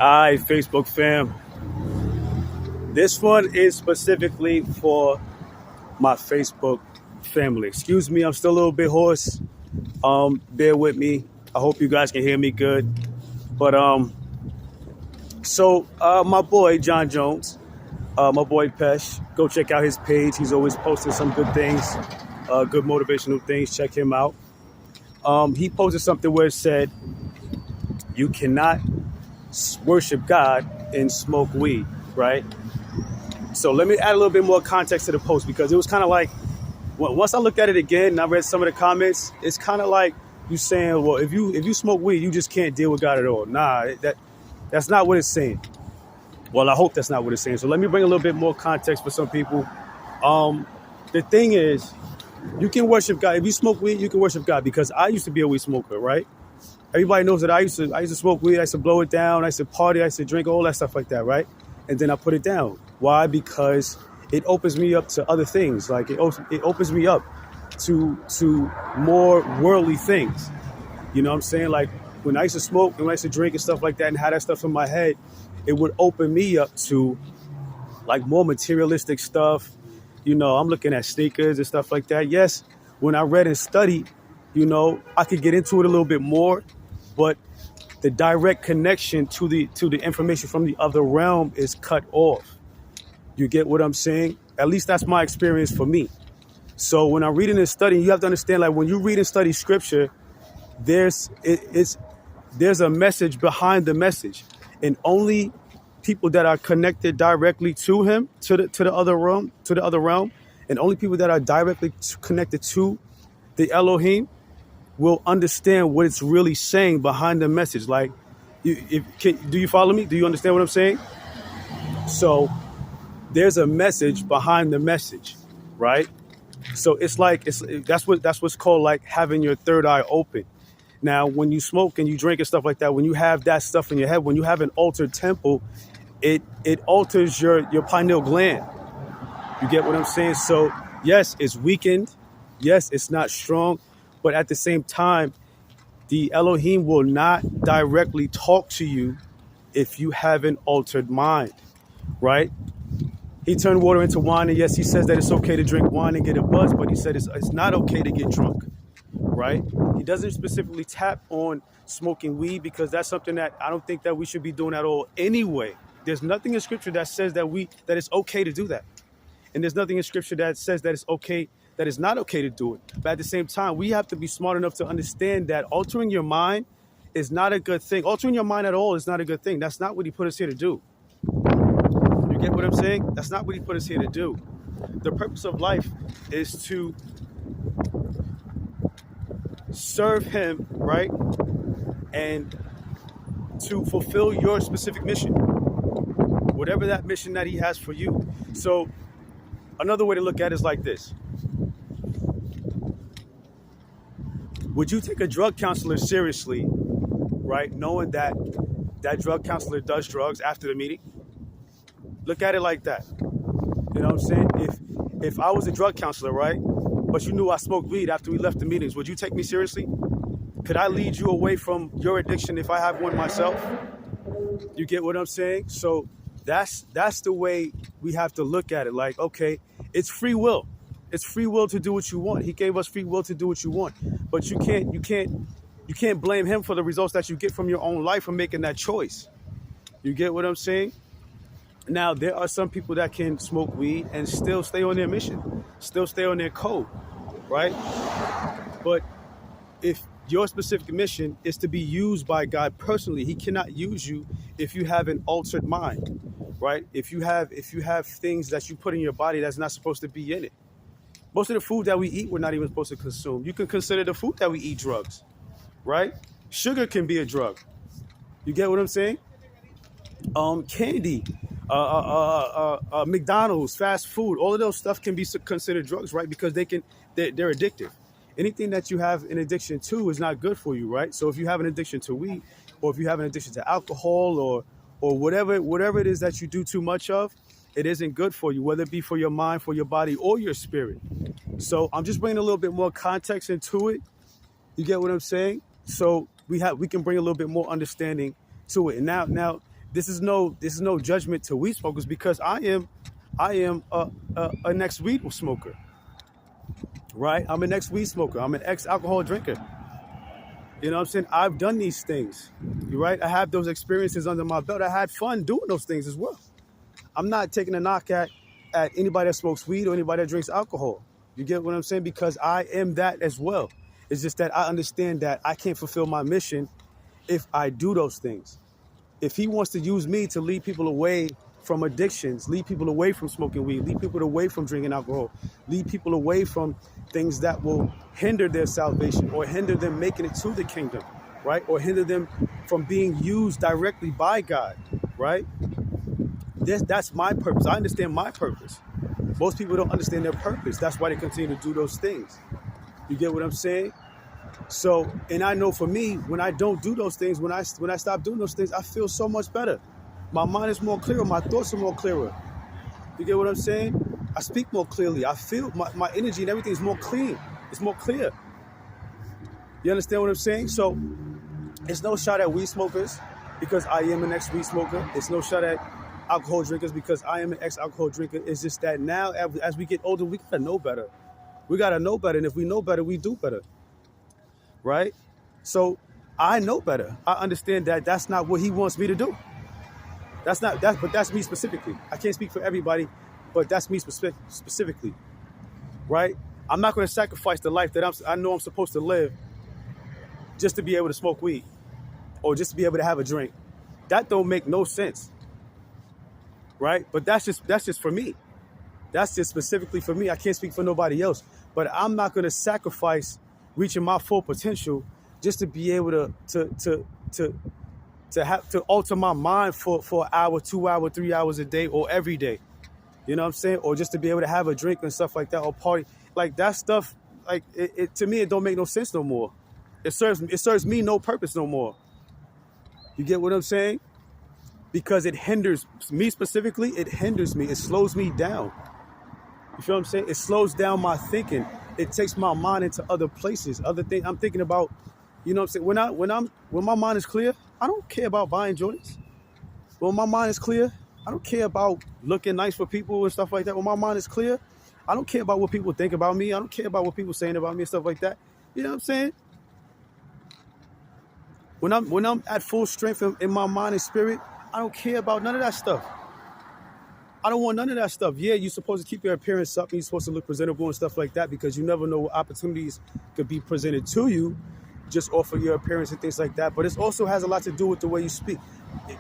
Hi, Facebook fam. This one is specifically for my Facebook family. Excuse me, I'm still a little bit hoarse. Bear with me. I hope you guys can hear me good. But my boy John Jones, my boy Pesh, go check out his page. He's always posting some good things, good motivational things. Check him out. He posted something where it said, "You cannot worship God and smoke weed." Right. So let me add a little bit more context to the post because it was kind of like once I looked at it again and I read some of the comments, it's kind of like you saying, well, if you smoke weed, you just can't deal with God at all. Nah, that's not what it's saying. Well, I hope that's not what it's saying. So let me bring a little bit more context for some people. Um, the thing is, you can worship God if you smoke weed. You can worship God because I used to be a weed smoker, right? Everybody knows that I used to smoke weed. I used to blow it down. I used to party. I used to drink all that stuff like that, right? And then I put it down. Why? Because it opens me up to other things. Like it opens me up to more worldly things. You know what I'm saying? Like when I used to smoke and when I used to drink and stuff like that and have that stuff in my head, it would open me up to like more materialistic stuff. I'm looking at sneakers and stuff like that. Yes, when I read and studied, I could get into it a little bit more, but the direct connection to the information from the other realm is cut off. You get what I'm saying? At least that's my experience for me. So when I'm reading and studying, you have to understand, like when you read and study scripture, there's a message behind the message, and only people that are connected directly to him, to the other realm, and only people that are directly connected to the Elohim will understand what it's really saying behind the message. Like, do you follow me? Do you understand what I'm saying? So there's a message behind the message, right? So it's like that's what's called like having your third eye open. Now, when you smoke and you drink and stuff like that, when you have that stuff in your head, when you have an altered temple, it alters your pineal gland. You get what I'm saying? So yes, it's weakened. Yes, it's not strong, but at the same time, the Elohim will not directly talk to you if you have an altered mind, right? He turned water into wine, and yes, he says that it's okay to drink wine and get a buzz, but he said it's not okay to get drunk, right? He doesn't specifically tap on smoking weed because that's something that I don't think that we should be doing at all anyway. There's nothing in scripture that says that it's okay to do that. And there's nothing in scripture that says that it's okay, that it's not okay to do it. But at the same time, we have to be smart enough to understand that altering your mind is not a good thing. Altering your mind at all is not a good thing. That's not what he put us here to do. You get what I'm saying? That's not what he put us here to do. The purpose of life is to serve him, right? And to fulfill your specific mission, whatever that mission that he has for you. So another way to look at it is like this. Would you take a drug counselor seriously, right? Knowing that that drug counselor does drugs after the meeting? Look at it like that. You know what I'm saying? If I was a drug counselor, right? But you knew I smoked weed after we left the meetings, would you take me seriously? Could I lead you away from your addiction if I have one myself? You get what I'm saying? So that's the way we have to look at it. Like, okay, it's free will. It's free will to do what you want. He gave us free will to do what you want. But you can't blame him for the results that you get from your own life for making that choice. You get what I'm saying? Now, there are some people that can smoke weed and still stay on their mission, still stay on their code, right? But if your specific mission is to be used by God personally, he cannot use you if you have an altered mind, right? If you have things that you put in your body that's not supposed to be in it. Most of the food that we eat, we're not even supposed to consume. You can consider the food that we eat drugs, right? Sugar can be a drug. You get what I'm saying? Candy, McDonald's, fast food, all of those stuff can be considered drugs, right? Because they're addictive. Anything that you have an addiction to is not good for you, right? So if you have an addiction to weed, or if you have an addiction to alcohol, or whatever it is that you do too much of, it isn't good for you, whether it be for your mind, for your body, or your spirit. So I'm just bringing a little bit more context into it. You get what I'm saying? So we can bring a little bit more understanding to it. And now This is no judgment to weed smokers, because I am an ex weed smoker, right? I'm an ex weed smoker. I'm an ex alcohol drinker. You know what I'm saying? I've done these things, right? I have those experiences under my belt. I had fun doing those things as well. I'm not taking a knock at anybody that smokes weed or anybody that drinks alcohol. You get what I'm saying? Because I am that as well. It's just that I understand that I can't fulfill my mission if I do those things. If he wants to use me to lead people away from addictions, lead people away from smoking weed, lead people away from drinking alcohol, lead people away from things that will hinder their salvation or hinder them making it to the kingdom, right? Or hinder them from being used directly by God, right? That's my purpose. I understand my purpose. Most people don't understand their purpose. That's why they continue to do those things. You get what I'm saying? So, and I know for me, when I don't do those things, when I stop doing those things, I feel so much better. My mind is more clear. My thoughts are more clearer. You get what I'm saying? I speak more clearly. I feel my energy and everything is more clean. It's more clear. You understand what I'm saying? So it's no shot at weed smokers because I am an ex-weed smoker. It's no shot at alcohol drinkers because I am an ex-alcohol drinker. It's just that now, as we get older, we gotta know better. We gotta know better, and if we know better, we do better, right? So I know better. I understand that that's not what he wants me to do. But that's me specifically. I can't speak for everybody, but that's me specifically, right? I'm not going to sacrifice the life that I know I'm supposed to live just to be able to smoke weed or just to be able to have a drink. That don't make no sense, right? But that's just for me. That's just specifically for me. I can't speak for nobody else. But I'm not going to sacrifice reaching my full potential just to be able to alter my mind for an hour, 2 hours, 3 hours a day or every day. You know what I'm saying? Or just to be able to have a drink and stuff like that or party. Like that stuff, like it to me, it don't make no sense no more. It serves me no purpose no more. You get what I'm saying? Because it hinders me specifically. It hinders me. It slows me down. You feel what I'm saying? It slows down my thinking. It takes my mind into other places, other things. I'm thinking about, you know what I'm saying? When my mind is clear, I don't care about buying joints. When my mind is clear, I don't care about looking nice for people and stuff like that. When my mind is clear, I don't care about what people think about me. I don't care about what people saying about me and stuff like that. You know what I'm saying? When I'm at full strength in my mind and spirit, I don't care about none of that stuff. I don't want none of that stuff. Yeah, you're supposed to keep your appearance up and you're supposed to look presentable and stuff like that because you never know what opportunities could be presented to you just off of your appearance and things like that. But it also has a lot to do with the way you speak.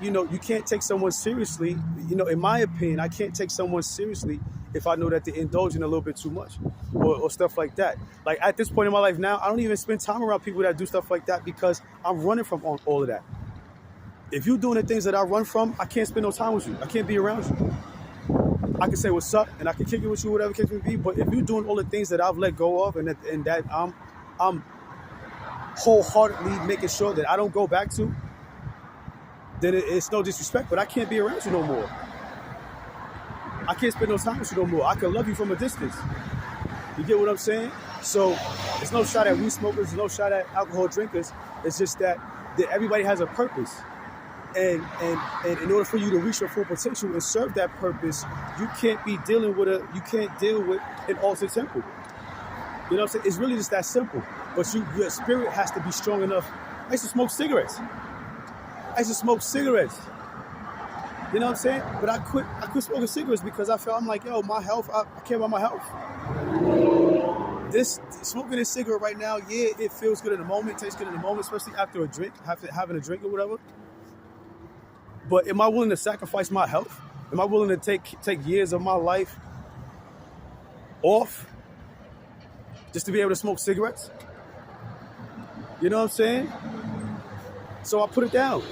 You know, you can't take someone seriously. You know, in my opinion, I can't take someone seriously if I know that they're indulging a little bit too much or stuff like that. Like at this point in my life now, I don't even spend time around people that do stuff like that because I'm running from all of that. If you're doing the things that I run from, I can't spend no time with you. I can't be around you. I can say what's up and I can kick it with you, whatever the case may be. But if you're doing all the things that I've let go of and that I'm wholeheartedly making sure that I don't go back to, then it's no disrespect, but I can't be around you no more. I can't spend no time with you no more. I can love you from a distance. You get what I'm saying? So it's no shot at weed smokers, no shot at alcohol drinkers. It's just that everybody has a purpose. And in order for you to reach your full potential and serve that purpose, you can't deal with an altered temple. You know what I'm saying? It's really just that simple. But your spirit has to be strong enough. I used to smoke cigarettes. You know what I'm saying? But I quit smoking cigarettes because I'm like, yo, my health, I care about my health. This smoking this cigarette right now, yeah, it feels good in the moment, tastes good in the moment, especially after a drink, after having a drink or whatever. But am I willing to sacrifice my health? Am I willing to take years of my life off just to be able to smoke cigarettes? You know what I'm saying? So I put it down.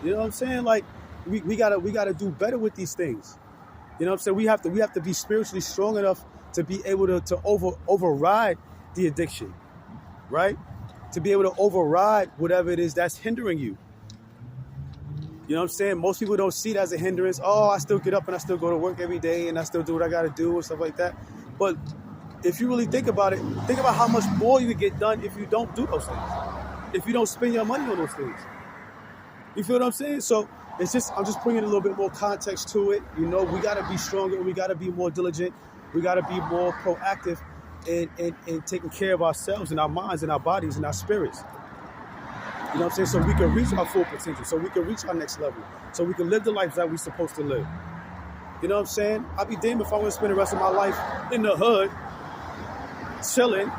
You know what I'm saying? Like we gotta do better with these things. You know what I'm saying? We have to be spiritually strong enough to be able to override the addiction, right? To be able to override whatever it is that's hindering you. You know what I'm saying? Most people don't see it as a hindrance. Oh, I still get up and I still go to work every day and I still do what I got to do and stuff like that. But if you really think about it, think about how much more you would get done if you don't do those things. If you don't spend your money on those things. You feel what I'm saying? So it's just, I'm just bringing a little bit more context to it. You know, we got to be stronger. We got to be more diligent. We got to be more proactive in taking care of ourselves and our minds and our bodies and our spirits. You know what I'm saying? So we can reach our full potential. So we can reach our next level. So we can live the life that we're supposed to live. You know what I'm saying? I'd be damned if I want to spend the rest of my life in the hood, chilling,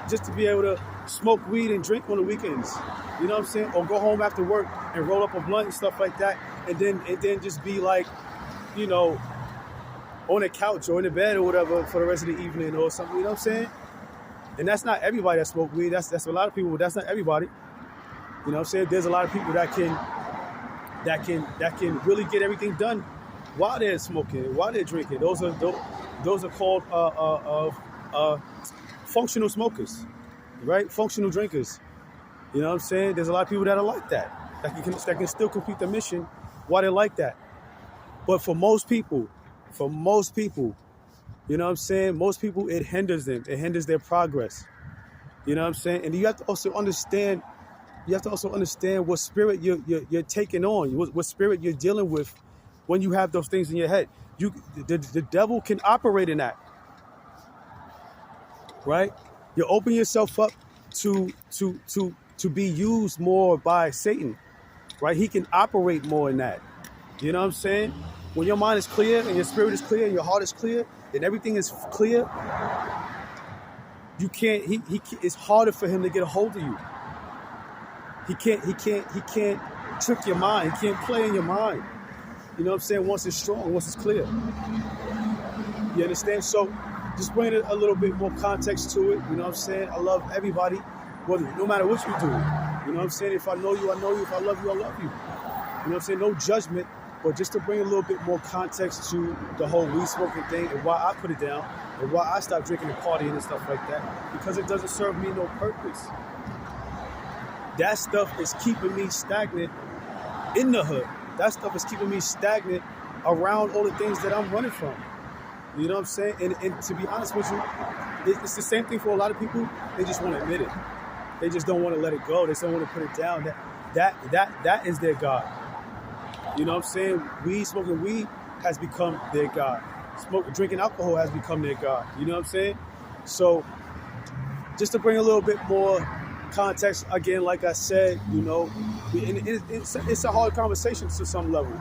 just to be able to smoke weed and drink on the weekends. You know what I'm saying? Or go home after work and roll up a blunt and stuff like that, and then just be like, you know, on the couch or in the bed or whatever for the rest of the evening or something. You know what I'm saying? And that's not everybody that smoke weed. That's a lot of people, but that's not everybody. You know what I'm saying? There's a lot of people that can really get everything done while they're smoking, while they're drinking. Those are called functional smokers, right? Functional drinkers. You know what I'm saying? There's a lot of people that are like that can still complete the mission while they're like that. But for most people, you know what I'm saying? Most people, it hinders them. It hinders their progress. You know what I'm saying? And you have to also understand what spirit you're taking on, what spirit you're dealing with when you have those things in your head. The devil can operate in that, right? You open yourself up to be used more by Satan, right? He can operate more in that. You know what I'm saying? When your mind is clear and your spirit is clear and your heart is clear and everything is clear, you can't. It's harder for him to get a hold of you. He can't trick your mind. He can't play in your mind. You know what I'm saying? Once it's strong, once it's clear. You understand? So just bringing a little bit more context to it. You know what I'm saying? I love everybody, no matter what you do. You know what I'm saying? If I know you, I know you. If I love you, I love you. You know what I'm saying? No judgment, but just to bring a little bit more context to the whole weed smoking thing and why I put it down and why I stopped drinking and partying and stuff like that. Because it doesn't serve me no purpose. That stuff is keeping me stagnant in the hood. That stuff is keeping me stagnant around all the things that I'm running from. You know what I'm saying? And to be honest with you, it's the same thing for a lot of people. They just want to admit it. They just don't want to let it go. They just don't want to put it down. That is their God. You know what I'm saying? Smoking weed has become their God. Drinking alcohol has become their God. You know what I'm saying? So just to bring a little bit more context, again, like I said, you know, it's a hard conversation to some level,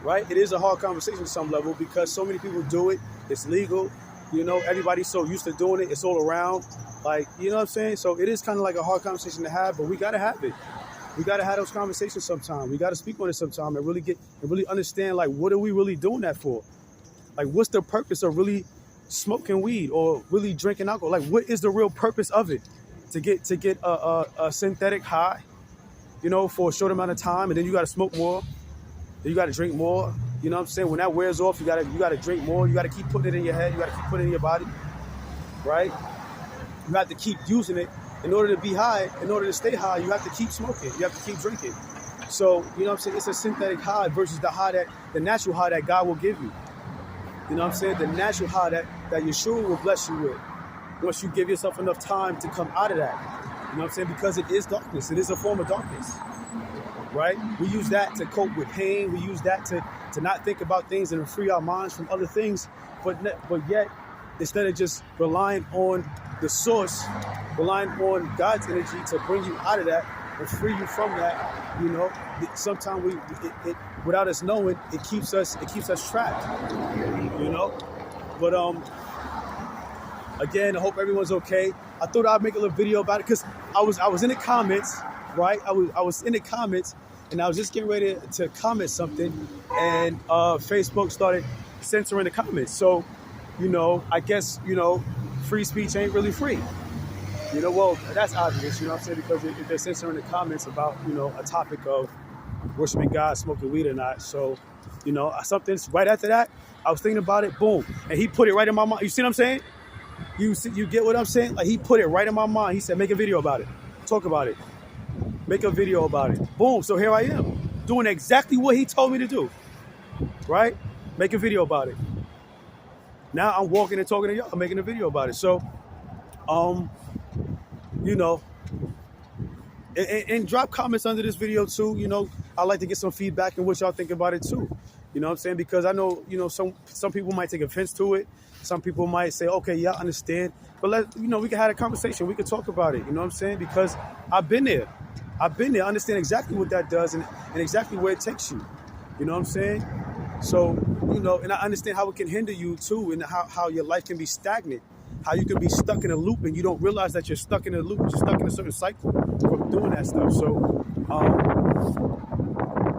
right? It is a hard conversation to some level because so many people do it. It's legal, you know, everybody's so used to doing it. It's all around, like, you know what I'm saying? So it is kind of like a hard conversation to have, but we got to have it. We got to have those conversations sometime. We got to speak on it sometime and really understand, like, what are we really doing that for? Like, what's the purpose of really smoking weed or really drinking alcohol? Like, what is the real purpose of it? To get a synthetic high, you know, for a short amount of time, and then you got to smoke more, then you got to drink more. You know what I'm saying? When that wears off, you got to drink more. You got to keep putting it in your head. You got to keep putting it in your body, right? You have to keep using it in order to be high. In order to stay high, you have to keep smoking. You have to keep drinking. So, you know what I'm saying? It's a synthetic high versus the natural high that God will give you. You know what I'm saying? The natural high that Yeshua will bless you with. Once you give yourself enough time to come out of that. You know what I'm saying? Because it is darkness. It is a form of darkness, right? We use that to cope with pain. We use that to not think about things and free our minds from other things. But yet, instead of just relying on the source, relying on God's energy to bring you out of that and free you from that, you know, sometimes without us knowing, it keeps us trapped, you know? But, again, I hope everyone's okay. I thought I'd make a little video about it because I was in the comments, right? I was in the comments and I was just getting ready to comment something, and Facebook started censoring the comments. So, you know, I guess, you know, free speech ain't really free. You know, well, that's obvious, you know what I'm saying? Because if they're censoring the comments about, you know, a topic of worshiping God, smoking weed or not. So, you know, something right after that, I was thinking about it, boom. And he put it right in my mind. You see what I'm saying? You get what I'm saying? Like, he put it right in my mind. He said, make a video about it. Talk about it. Make a video about it. Boom. So here I am doing exactly what he told me to do. Right? Make a video about it. Now I'm walking and talking to y'all, making a video about it. So, you know, And drop comments under this video too. You know, I'd like to get some feedback and what y'all think about it too. You know what I'm saying? Because I know, you know, some people might take offense to it. Some people might say, okay, yeah, I understand. But we can have a conversation. We can talk about it. You know what I'm saying? Because I've been there. I've been there. I understand exactly what that does and exactly where it takes you. You know what I'm saying? So, you know, and I understand how it can hinder you too, and how your life can be stagnant. How you can be stuck in a loop and you don't realize that you're stuck in a loop, you're stuck in a certain cycle from doing that stuff. So,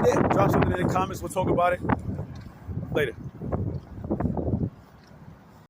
yeah, drop something in the comments. We'll talk about it later.